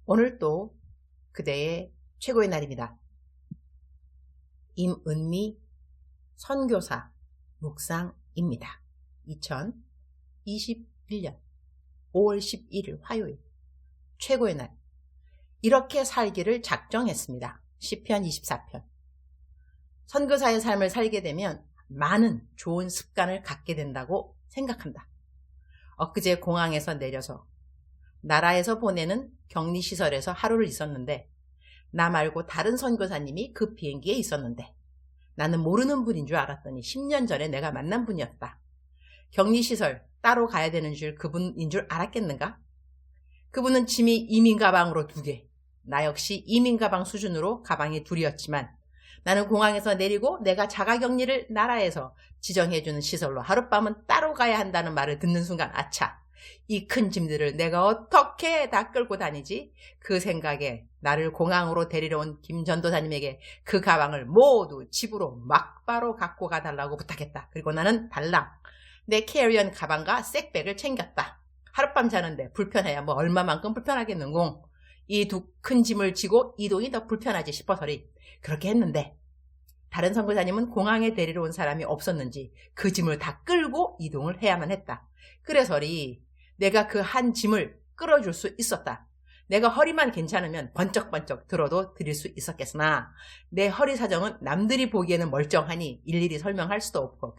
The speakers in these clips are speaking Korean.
오늘 또 그대의 최고의 날입니다. 임은미 선교사 묵상입니다. 2021년 5월 11일 화요일 최고의 날, 이렇게 살기를 작정했습니다. 시편 24편. 선교사의 삶을 살게 되면 많은 좋은 습관을 갖게 된다고 생각한다. 엊그제 공항에서 내려서 나라에서 보내는 격리시설에서 하루를 있었는데, 나 말고 다른 선교사님이 그 비행기에 있었는데 나는 모르는 분인 줄 알았더니 10년 전에 내가 만난 분이었다. 격리시설 따로 가야 되는 줄 그분인 줄 알았겠는가? 그분은 짐이 이민 가방으로 2개, 나 역시 이민 가방 수준으로 가방이 2이었지만 나는 공항에서 내리고 내가 자가격리를 나라에서 지정해주는 시설로 하룻밤은 따로 가야 한다는 말을 듣는 순간, 아차, 이 큰 짐들을 내가 어떻게 다 끌고 다니지? 그 생각에 나를 공항으로 데리러 온 김 전도사님에게 그 가방을 모두 집으로 막바로 갖고 가달라고 부탁했다. 그리고 나는 달랑 내 캐리언 가방과 색백을 챙겼다. 하룻밤 자는데 불편해야 뭐 얼마만큼 불편하겠는공. 이 두 큰 짐을 지고 이동이 더 불편하지 싶어서리 그렇게 했는데, 다른 선교사님은 공항에 데리러 온 사람이 없었는지 그 짐을 다 끌고 이동을 해야만 했다. 그래서리 내가 그 한 짐을 끌어줄 수 있었다. 내가 허리만 괜찮으면 번쩍번쩍 들어도 드릴 수 있었겠으나 내 허리 사정은 남들이 보기에는 멀쩡하니 일일이 설명할 수도 없고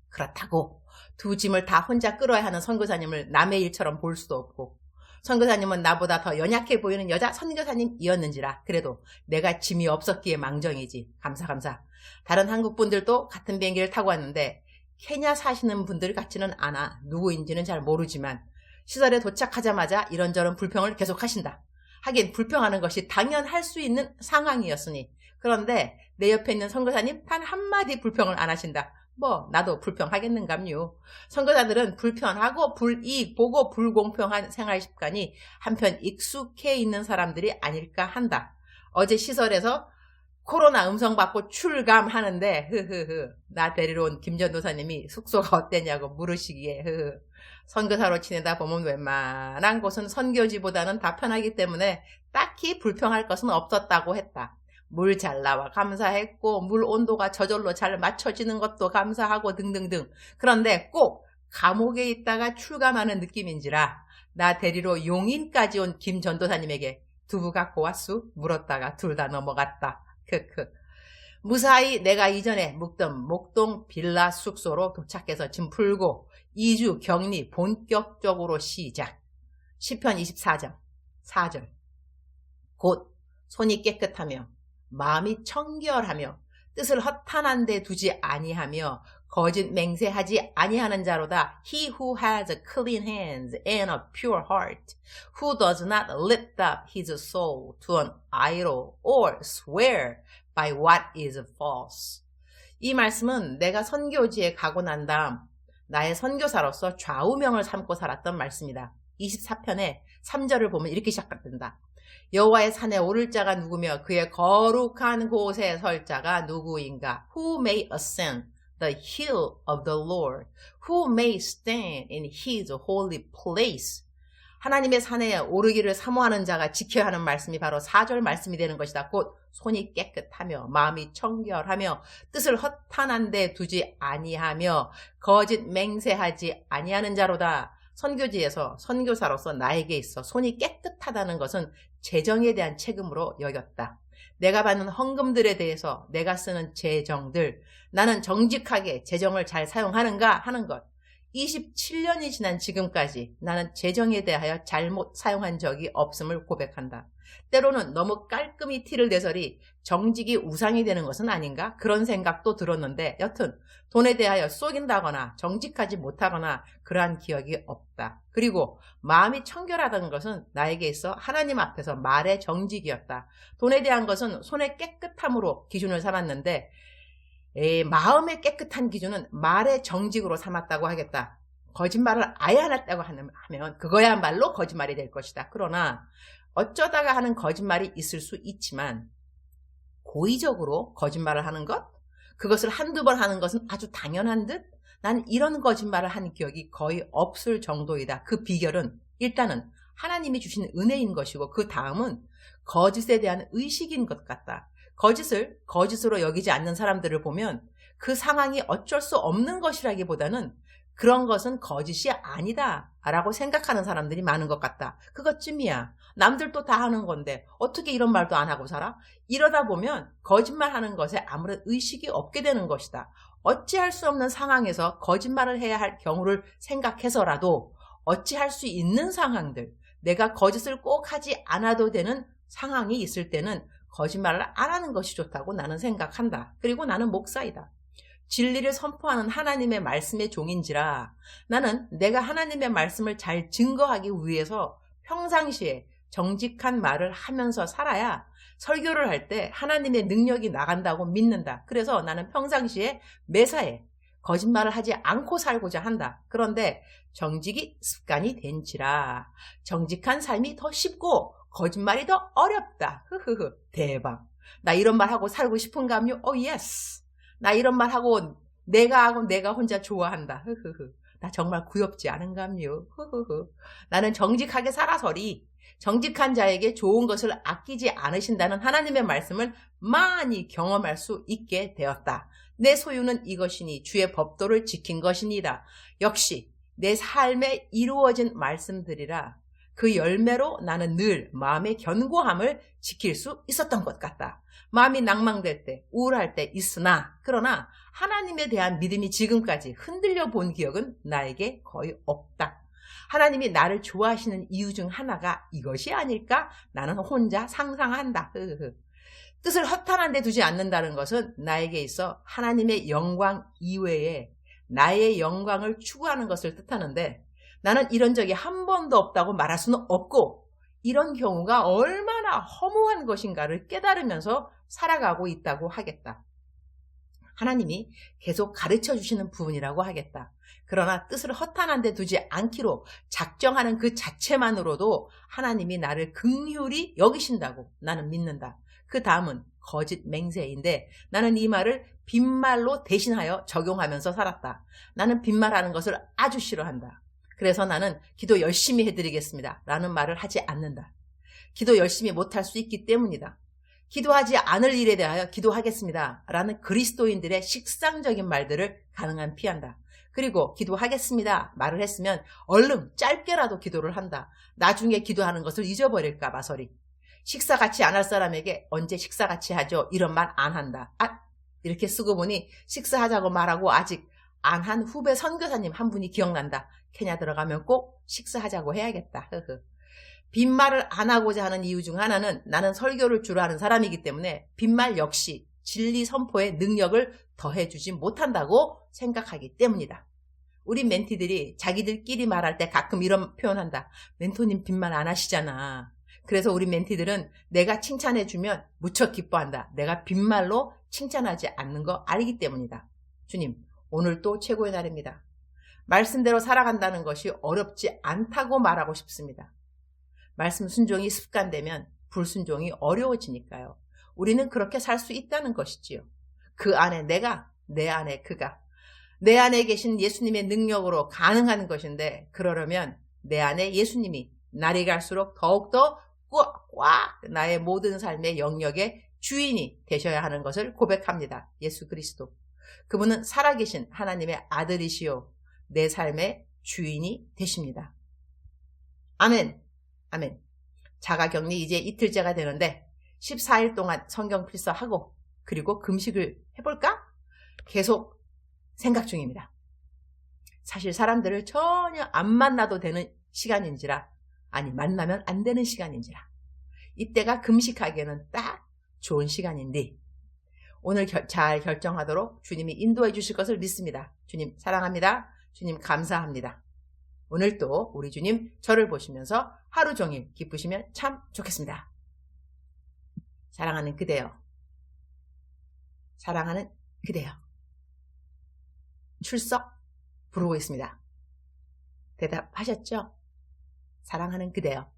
그렇다고 두 짐을 다 혼자 끌어야 하는 선교사님을 남의 일처럼 볼 수도 없고, 선교사님은 나보다 더 연약해 보이는 여자 선교사님이었는지라 그래도 내가 짐이 없었기에 망정이지. 감사. 다른 한국분들도 같은 비행기를 타고 왔는데 케냐 사시는 분들 같지는 않아. 누구인지는 잘 모르지만 시설에 도착하자마자 이런저런 불평을 계속하신다. 하긴 불평하는 것이 당연할 수 있는 상황이었으니. 그런데 내 옆에 있는 선교사님 단 한마디 불평을 안 하신다. 뭐 나도 불평하겠는감요. 선교사들은 불편하고 불이익 보고 불공평한 생활 습관이 한편 익숙해 있는 사람들이 아닐까 한다. 어제 시설에서 코로나 음성 받고 출감하는데 나 데리러 온 김전도사님이 숙소가 어땠냐고 물으시기에 선교사로 지내다 보면 웬만한 곳은 선교지보다는 다 편하기 때문에 딱히 불평할 것은 없었다고 했다. 물 잘 나와 감사했고 물 온도가 저절로 잘 맞춰지는 것도 감사하고 등등등. 그런데 꼭 감옥에 있다가 출감하는 느낌인지라 나 데리러 용인까지 온 김 전도사님에게 두부 갖고 왔수? 물었다가 둘 다 넘어갔다. 무사히 내가 이전에 묵던 목동 빌라 숙소로 도착해서 짐 풀고 2주 격리 본격적으로 시작. 시편 24장 4절. 곧 손이 깨끗하며 마음이 청결하며 뜻을 허탄한 데 두지 아니하며 거짓 맹세하지 아니하는 자로다. He who has a clean hands and a pure heart, who does not lift up his soul to an idol or swear by what is false. 이 말씀은 내가 선교지에 가고 난 다음 나의 선교사로서 좌우명을 삼고 살았던 말씀이다. 24편의 3절을 보면 이렇게 시작된다. 여호와의 산에 오를 자가 누구며 그의 거룩한 곳에 설 자가 누구인가? Who may ascend the hill of the Lord? Who may stand in his holy place? 하나님의 산에 오르기를 사모하는 자가 지켜야 하는 말씀이 바로 4절 말씀이 되는 것이다. 곧 손이 깨끗하며 마음이 청결하며 뜻을 허탄한 데 두지 아니하며 거짓 맹세하지 아니하는 자로다. 선교지에서 선교사로서 나에게 있어 손이 깨끗하다는 것은 재정에 대한 책임으로 여겼다. 내가 받는 헌금들에 대해서 내가 쓰는 재정들, 나는 정직하게 재정을 잘 사용하는가 하는 것. 27년이 지난 지금까지 나는 재정에 대하여 잘못 사용한 적이 없음을 고백한다. 때로는 너무 깔끔히 티를 내서리 정직이 우상이 되는 것은 아닌가? 그런 생각도 들었는데 여튼 돈에 대하여 속인다거나 정직하지 못하거나 그러한 기억이 없다. 그리고 마음이 청결하다는 것은 나에게 있어 하나님 앞에서 말의 정직이었다. 돈에 대한 것은 손의 깨끗함으로 기준을 삼았는데 마음의 깨끗한 기준은 말의 정직으로 삼았다고 하겠다. 거짓말을 아예 안 했다고 하면 그거야말로 거짓말이 될 것이다. 그러나 어쩌다가 하는 거짓말이 있을 수 있지만 고의적으로 거짓말을 하는 것, 그것을 한두 번 하는 것은 아주 당연한 듯 난 이런 거짓말을 한 기억이 거의 없을 정도이다. 그 비결은 일단은 하나님이 주신 은혜인 것이고 그 다음은 거짓에 대한 의식인 것 같다. 거짓을 거짓으로 여기지 않는 사람들을 보면 그 상황이 어쩔 수 없는 것이라기보다는 그런 것은 거짓이 아니다 라고 생각하는 사람들이 많은 것 같다. 그것쯤이야. 남들도 다 하는 건데 어떻게 이런 말도 안 하고 살아? 이러다 보면 거짓말하는 것에 아무런 의식이 없게 되는 것이다. 어찌할 수 없는 상황에서 거짓말을 해야 할 경우를 생각해서라도 어찌할 수 있는 상황들, 내가 거짓을 꼭 하지 않아도 되는 상황이 있을 때는 거짓말을 안 하는 것이 좋다고 나는 생각한다. 그리고 나는 목사이다. 진리를 선포하는 하나님의 말씀의 종인지라 나는 내가 하나님의 말씀을 잘 증거하기 위해서 평상시에 정직한 말을 하면서 살아야 설교를 할 때 하나님의 능력이 나간다고 믿는다. 그래서 나는 평상시에 매사에 거짓말을 하지 않고 살고자 한다. 그런데 정직이 습관이 된지라 정직한 삶이 더 쉽고 거짓말이 더 어렵다. 흐흐흐. 대박. 나 이런 말 하고 살고 싶은가요? 오 예스. 나 이런 말 하고 내가 하고 내가 혼자 좋아한다. 흐흐흐. 나 정말 구엽지 않은가요? 흐흐흐. 나는 정직하게 살아서리 정직한 자에게 좋은 것을 아끼지 않으신다는 하나님의 말씀을 많이 경험할 수 있게 되었다. 내 소유는 이것이니 주의 법도를 지킨 것이니이다. 역시 내 삶에 이루어진 말씀들이라 그 열매로 나는 늘 마음의 견고함을 지킬 수 있었던 것 같다. 마음이 낭망될 때, 우울할 때 있으나 그러나 하나님에 대한 믿음이 지금까지 흔들려 본 기억은 나에게 거의 없다. 하나님이 나를 좋아하시는 이유 중 하나가 이것이 아닐까? 나는 혼자 상상한다. 뜻을 허탄한 데 두지 않는다는 것은 나에게 있어 하나님의 영광 이외에 나의 영광을 추구하는 것을 뜻하는데 나는 이런 적이 한 번도 없다고 말할 수는 없고 이런 경우가 얼마나 허무한 것인가를 깨달으면서 살아가고 있다고 하겠다. 하나님이 계속 가르쳐 주시는 부분이라고 하겠다. 그러나 뜻을 허탄한 데 두지 않기로 작정하는 그 자체만으로도 하나님이 나를 긍휼히 여기신다고 나는 믿는다. 그 다음은 거짓 맹세인데 나는 이 말을 빈말로 대신하여 적용하면서 살았다. 나는 빈말하는 것을 아주 싫어한다. 그래서 나는 기도 열심히 해드리겠습니다 라는 말을 하지 않는다. 기도 열심히 못할 수 있기 때문이다. 기도하지 않을 일에 대하여 기도하겠습니다 라는 그리스도인들의 식상적인 말들을 가능한 피한다. 그리고 기도하겠습니다 말을 했으면 얼른 짧게라도 기도를 한다. 나중에 기도하는 것을 잊어버릴까 봐 서리. 식사같이 안 할 사람에게 언제 식사같이 하죠? 이런 말 안 한다. 이렇게 쓰고 보니 식사하자고 말하고 아직 안 한 후배 선교사님 한 분이 기억난다. 케냐 들어가면 꼭 식사하자고 해야겠다. 빈말을 안 하고자 하는 이유 중 하나는 나는 설교를 주로 하는 사람이기 때문에 빈말 역시 진리 선포의 능력을 더해주지 못한다고 생각하기 때문이다. 우리 멘티들이 자기들끼리 말할 때 가끔 이런 표현한다. 멘토님 빈말 안 하시잖아. 그래서 우리 멘티들은 내가 칭찬해주면 무척 기뻐한다. 내가 빈말로 칭찬하지 않는 거 알기 때문이다. 주님, 오늘 또 최고의 날입니다. 말씀대로 살아간다는 것이 어렵지 않다고 말하고 싶습니다. 말씀 순종이 습관되면 불순종이 어려워지니까요. 우리는 그렇게 살 수 있다는 것이지요. 그 안에 내가, 내 안에 그가, 내 안에 계신 예수님의 능력으로 가능한 것인데 그러려면 내 안에 예수님이 날이 갈수록 더욱더 꽉 나의 모든 삶의 영역의 주인이 되셔야 하는 것을 고백합니다. 예수 그리스도. 그분은 살아계신 하나님의 아들이시요 내 삶의 주인이 되십니다. 아멘. 아멘. 자가격리 이제 이틀째가 되는데 14일 동안 성경 필서하고 그리고 금식을 해볼까? 계속 생각 중입니다. 사실 사람들을 전혀 안 만나도 되는 시간인지라 아니 만나면 안 되는 시간인지라 이때가 금식하기에는 딱 좋은 시간인데 오늘 잘 결정하도록 주님이 인도해 주실 것을 믿습니다. 주님 사랑합니다. 주님 감사합니다. 오늘 또 우리 주님 저를 보시면서 하루 종일 기쁘시면 참 좋겠습니다. 사랑하는 그대여. 사랑하는 그대여. 출석 부르고 있습니다. 대답하셨죠? 사랑하는 그대여.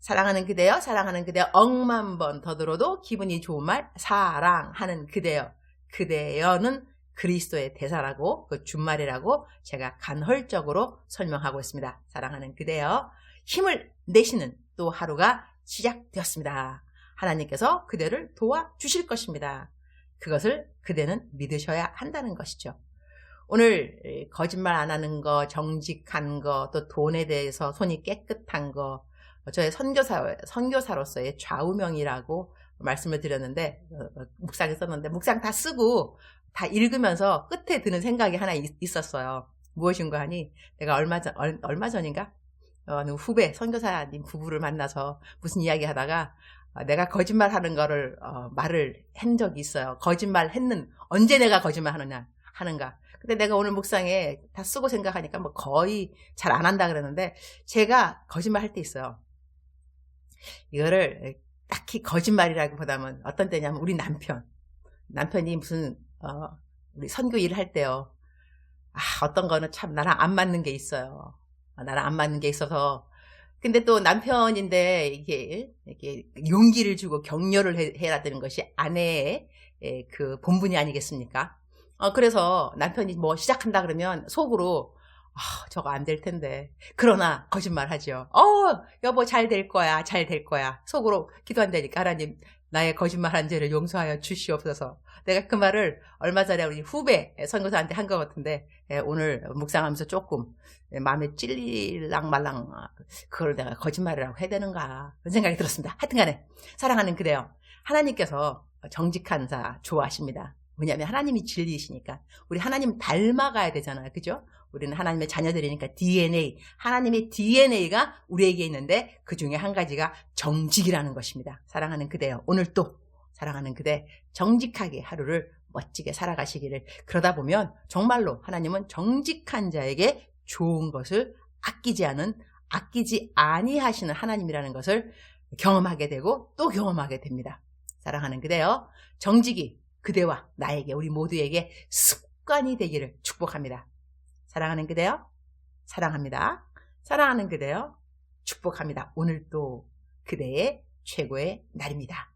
사랑하는 그대여. 사랑하는 그대여. 억만 번 더 들어도 기분이 좋은 말 사랑하는 그대여. 그대여는 그리스도의 대사라고 그 준말이라고 제가 간헐적으로 설명하고 있습니다. 사랑하는 그대여. 힘을 내시는 또 하루가 시작되었습니다. 하나님께서 그대를 도와주실 것입니다. 그것을 그대는 믿으셔야 한다는 것이죠. 오늘 거짓말 안 하는 거, 정직한 거, 또 돈에 대해서 손이 깨끗한 거, 저의 선교사로서의 좌우명이라고 말씀을 드렸는데, 묵상에 썼는데, 묵상 다 쓰고 다 읽으면서 끝에 드는 생각이 하나 있었어요. 무엇인가 하니, 내가 얼마 전인가? 어느 후배, 선교사님 부부를 만나서 무슨 이야기 하다가, 내가 거짓말 하는 거를, 말을 한 적이 있어요. 언제 내가 거짓말 하는가. 근데 내가 오늘 묵상에 다 쓰고 생각하니까 뭐 거의 잘 안 한다 그러는데, 제가 거짓말 할 때 있어요. 이거를 딱히 거짓말이라기보다는 어떤 때냐면 우리 남편이 무슨 우리 선교 일을 할 때요. 어떤 거는 참 나랑 안 맞는 게 있어요. 나랑 안 맞는 게 있어서. 근데 또 남편인데 이게 용기를 주고 격려를 해야 되는 것이 아내의 그 본분이 아니겠습니까? 그래서 남편이 뭐 시작한다 그러면 속으로 저거 안 될 텐데. 그러나 거짓말 하죠. 여보 잘 될 거야. 속으로 기도한다니까. 하나님 나의 거짓말한 죄를 용서하여 주시옵소서. 내가 그 말을 얼마 전에 우리 후배 선교사한테 한 것 같은데 오늘 묵상하면서 조금 마음에 찔리랑 말랑 그걸 내가 거짓말이라고 해야 되는가 그런 생각이 들었습니다. 하여튼간에 사랑하는 그대요. 하나님께서 정직한 자 좋아하십니다. 왜냐하면 하나님이 진리이시니까. 우리 하나님 닮아가야 되잖아요. 그죠? 우리는 하나님의 자녀들이니까 하나님의 DNA가 우리에게 있는데 그 중에 한 가지가 정직이라는 것입니다. 사랑하는 그대요. 오늘 또 사랑하는 그대 정직하게 하루를 멋지게 살아가시기를. 그러다 보면 정말로 하나님은 정직한 자에게 좋은 것을 아끼지 아니하시는 하나님이라는 것을 경험하게 되고 또 경험하게 됩니다. 사랑하는 그대요. 정직이 그대와 나에게 우리 모두에게 습관이 되기를 축복합니다. 사랑하는 그대요. 사랑합니다. 사랑하는 그대요. 축복합니다. 오늘 또 그대의 최고의 날입니다.